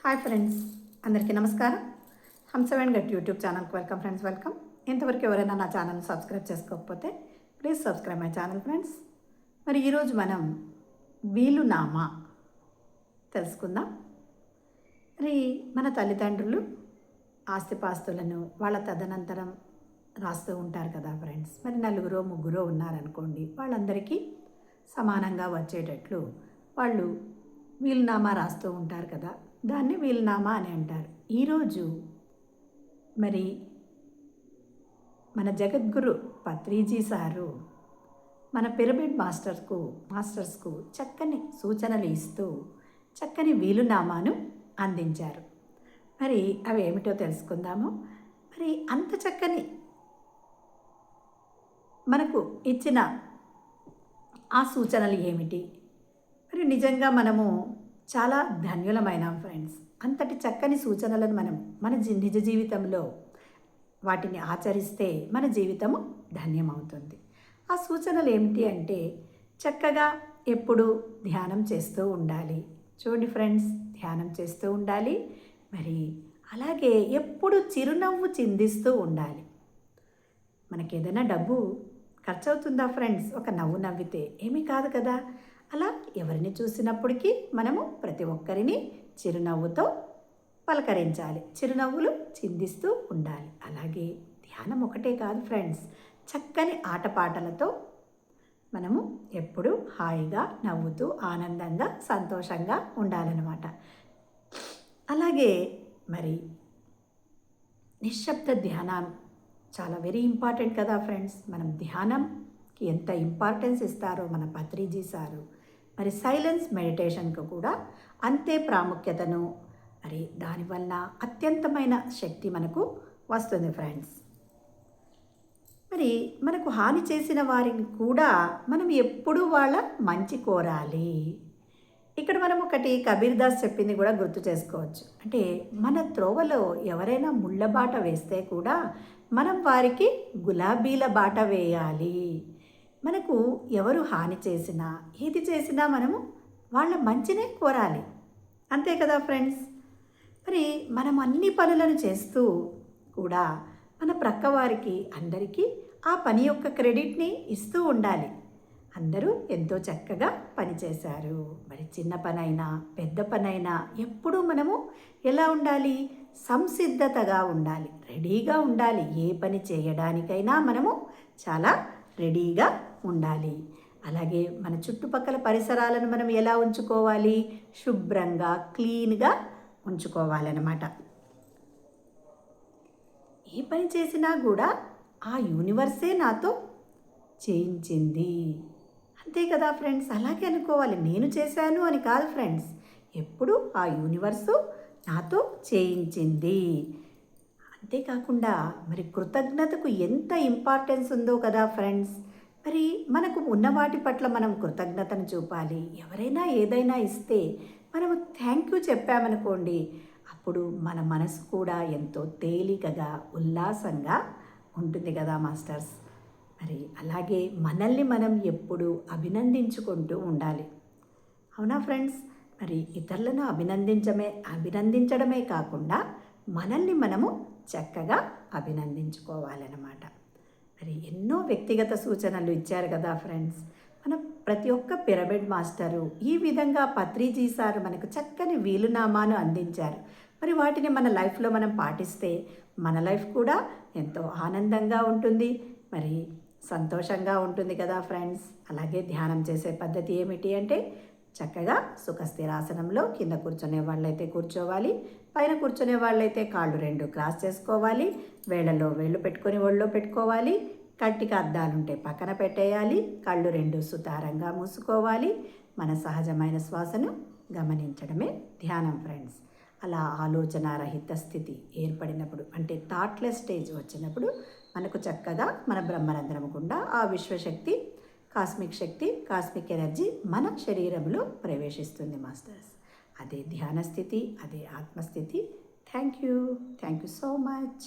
Hi friends, అందరికీ నమస్కారం. హంసవేణ్ gut YouTube ఛానల్కి వెల్కమ్ ఫ్రెండ్స్, వెల్కమ్. ఇంతవరకు ఎవరైనా నా ఛానల్ని సబ్స్క్రైబ్ చేసుకోకపోతే please subscribe my channel friends. మరి ఈరోజు మనం వీలునామా తెలుసుకుందాం. మరి మన తల్లిదండ్రులు ఆస్తిపాస్తులను వాళ్ళ తదనంతరం రాస్తూ ఉంటారు కదా ఫ్రెండ్స్. మరి నలుగురో ముగ్గురో ఉన్నారనుకోండి, వాళ్ళందరికీ సమానంగా వచ్చేటట్లు వాళ్ళు వీలునామా రాస్తూ ఉంటారు కదా, దాన్ని వీలునామా అని అంటారు. ఈరోజు మరి మన జగద్గురు పత్రిజీ సారు మన పిరమిడ్ మాస్టర్స్కు చక్కని సూచనలు ఇస్తూ చక్కని వీలునామాను అందించారు. మరి అవి ఏమిటో తెలుసుకుందాము. మరి అంత చక్కని మనకు ఇచ్చిన ఆ సూచనలు ఏమిటి? మరి నిజంగా మనము చాలా ధన్యులమైనాం ఫ్రెండ్స్. అంతటి చక్కని సూచనలను మనం మన నిజ జీవితంలో వాటిని ఆచరిస్తే మన జీవితము ధన్యమవుతుంది. ఆ సూచనలు ఏమిటి అంటే, చక్కగా ఎప్పుడు ధ్యానం చేస్తూ ఉండాలి. చూడండి ఫ్రెండ్స్, ధ్యానం చేస్తూ ఉండాలి. మరి అలాగే ఎప్పుడు చిరునవ్వు చిందిస్తూ ఉండాలి. మనకి ఏదైనా డబ్బు ఖర్చు అవుతుందా ఫ్రెండ్స్? ఒక నవ్వు నవ్వితే ఏమీ కాదు కదా. అలా ఎవరిని చూసినప్పటికీ మనము ప్రతి ఒక్కరిని చిరునవ్వుతో పలకరించాలి, చిరునవ్వులు చిందిస్తూ ఉండాలి. అలాగే ధ్యానం ఒకటే కాదు ఫ్రెండ్స్, చక్కని ఆటపాటలతో మనము ఎప్పుడూ హాయిగా నవ్వుతూ ఆనందంగా సంతోషంగా ఉండాలన్నమాట. అలాగే మరి నిశ్శబ్ద ధ్యానం చాలా వెరీ ఇంపార్టెంట్ కదా ఫ్రెండ్స్. మనం ధ్యానంకి ఎంత ఇంపార్టెన్స్ ఇస్తారో మన పత్రిజీ సారు, మరి సైలెన్స్ మెడిటేషన్కు కూడా అంతే ప్రాముఖ్యతను, మరి దానివల్ల అత్యంతమైన శక్తి మనకు వస్తుంది ఫ్రెండ్స్. మరి మనకు హాని చేసిన వారిని కూడా మనం ఎప్పుడూ వాళ్ళ మంచి కోరాలి. ఇక్కడ మనం ఒకటి కబీర్ దాస్ చెప్పింది కూడా గుర్తు చేసుకోవచ్చు. అంటే మన త్రోవలో ఎవరైనా ముళ్ళ బాట వేస్తే కూడా మనం వారికి గులాబీల బాట వేయాలి. మనకు ఎవరు హాని చేసినా ఏది చేసినా మనము వాళ్ళ మంచినే కోరాలి, అంతే కదా ఫ్రెండ్స్. మరి మనం అన్ని పనులను చేస్తూ కూడా మన ప్రక్క వారికి అందరికీ ఆ పని యొక్క క్రెడిట్ని ఇస్తూ ఉండాలి. అందరూ ఎంతో చక్కగా పనిచేశారు. మరి చిన్న పనైనా పెద్ద పనైనా ఎప్పుడూ మనము ఎలా ఉండాలి? సంసిద్ధతగా ఉండాలి, రెడీగా ఉండాలి. ఏ పని చేయడానికైనా మనము చాలా రెడీగా ఉండాలి. అలాగే మన చుట్టుపక్కల పరిసరాలను మనం ఎలా ఉంచుకోవాలి? శుభ్రంగా క్లీన్గా ఉంచుకోవాలన్నమాట. ఏ పని చేసినా కూడా ఆ యూనివర్సే నాతో చేయించింది, అంతే కదా ఫ్రెండ్స్. అలాగే అనుకోవాలి, నేను చేశాను అని కాదు ఫ్రెండ్స్. ఎప్పుడు ఆ యూనివర్సు నాతో చేయించింది. అంతేకాకుండా మరి కృతజ్ఞతకు ఎంత ఇంపార్టెన్స్ ఉందో కదా ఫ్రెండ్స్. మరి మనకు ఉన్న వాటి పట్ల మనం కృతజ్ఞతను చూపాలి. ఎవరైనా ఏదైనా ఇస్తే మనము థ్యాంక్ యూ చెప్పామనుకోండి, అప్పుడు మన మనసు కూడా ఎంతో తేలికగా ఉల్లాసంగా ఉంటుంది కదా మాస్టర్స్. మరి అలాగే మనల్ని మనం ఎప్పుడు అభినందించుకుంటూ ఉండాలి, అవునా ఫ్రెండ్స్. మరి ఇతరులను అభినందించడమే కాకుండా మనల్ని మనము చక్కగా అభినందించుకోవాలన్నమాట. మరి ఎన్నో వ్యక్తిగత సూచనలు ఇచ్చారు కదా ఫ్రెండ్స్. మన ప్రతి ఒక్క పిరమిడ్ మాస్టరు ఈ విధంగా పత్రిజీ సార్ మనకు చక్కని వీలునామాను అందించారు. మరి వాటిని మన లైఫ్లో మనం పాటిస్తే మన లైఫ్ కూడా ఎంతో ఆనందంగా ఉంటుంది, మరి సంతోషంగా ఉంటుంది కదా ఫ్రెండ్స్. అలాగే ధ్యానం చేసే పద్ధతి ఏమిటి అంటే, చక్కగా సుఖస్థిరాసనంలో కింద కూర్చునే వాళ్ళైతే కూర్చోవాలి, పైన కూర్చునే వాళ్ళైతే కాళ్ళు రెండు క్రాస్ చేసుకోవాలి, వేళ్ళలో వేళ్ళు పెట్టుకొని ఒళ్ళో పెట్టుకోవాలి, కంటికి అద్దాలుంటే పక్కన పెట్టేయాలి, కళ్ళు రెండు సుతారంగా మూసుకోవాలి. మన సహజమైన శ్వాసను గమనించడమే ధ్యానం ఫ్రెండ్స్. అలా ఆలోచనారహిత స్థితి ఏర్పడినప్పుడు, అంటే థాట్లెస్ స్టేజ్ వచ్చినప్పుడు మనకు చక్కగా మన బ్రహ్మరంధ్రము గుండా ఆ విశ్వశక్తి, కాస్మిక్ శక్తి, కాస్మిక్ ఎనర్జీ మన శరీరంలో ప్రవేశిస్తుంది మాస్టర్స్. అదే ధ్యాన స్థితి, అదే ఆత్మస్థితి. Thank you so much.